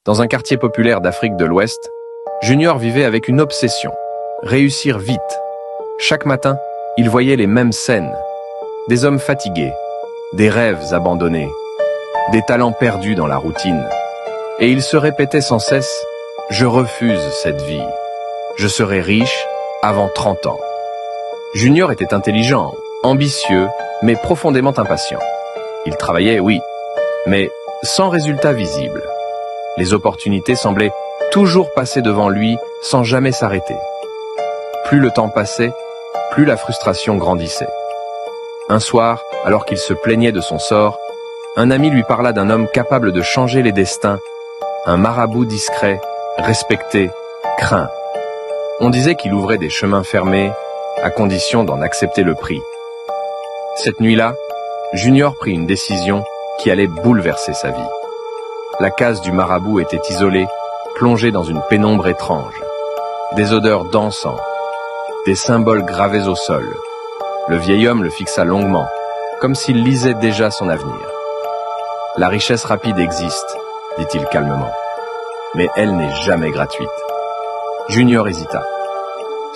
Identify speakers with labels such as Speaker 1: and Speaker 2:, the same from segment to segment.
Speaker 1: Dans un quartier populaire d'Afrique de l'Ouest, Junior vivait avec une obsession, réussir vite. Chaque matin, il voyait les mêmes scènes. Des hommes fatigués, des rêves abandonnés, des talents perdus dans la routine. Et il se répétait sans cesse « Je refuse cette vie. Je serai riche avant 30 ans. » Junior était intelligent, ambitieux, mais profondément impatient. Il travaillait, oui, mais sans résultat visible. Les opportunités semblaient toujours passer devant lui sans jamais s'arrêter. Plus le temps passait, plus la frustration grandissait. Un soir, alors qu'il se plaignait de son sort, un ami lui parla d'un homme capable de changer les destins, un marabout discret, respecté, craint. On disait qu'il ouvrait des chemins fermés, à condition d'en accepter le prix. Cette nuit-là, Junior prit une décision qui allait bouleverser sa vie. La case du marabout était isolée, plongée dans une pénombre étrange. Des odeurs d'encens, des symboles gravés au sol. Le vieil homme le fixa longuement, comme s'il lisait déjà son avenir. « La richesse rapide existe, dit-il calmement, mais elle n'est jamais gratuite. » Junior hésita.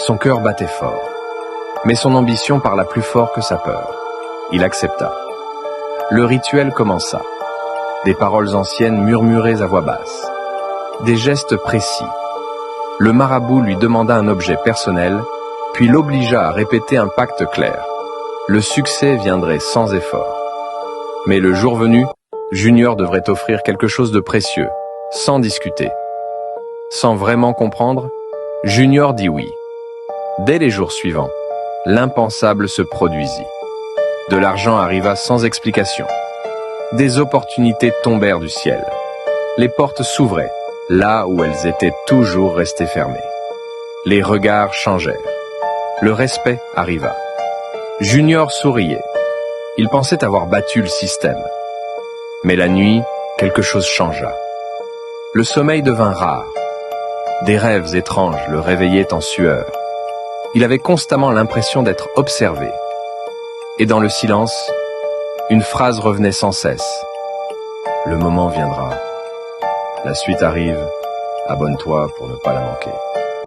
Speaker 1: Son cœur battait fort, mais son ambition parla plus fort que sa peur. Il accepta. Le rituel commença. Des paroles anciennes murmurées à voix basse. Des gestes précis. Le marabout lui demanda un objet personnel, puis l'obligea à répéter un pacte clair. Le succès viendrait sans effort. Mais le jour venu, Junior devrait offrir quelque chose de précieux, sans discuter. Sans vraiment comprendre, Junior dit oui. Dès les jours suivants, l'impensable se produisit. De l'argent arriva sans explication. Des opportunités tombèrent du ciel. Les portes s'ouvraient, là où elles étaient toujours restées fermées. Les regards changèrent. Le respect arriva. Junior souriait. Il pensait avoir battu le système. Mais la nuit, quelque chose changea. Le sommeil devint rare. Des rêves étranges le réveillaient en sueur. Il avait constamment l'impression d'être observé. Et dans le silence, une phrase revenait sans cesse. « Le moment viendra. La suite arrive. Abonne-toi pour ne pas la manquer. »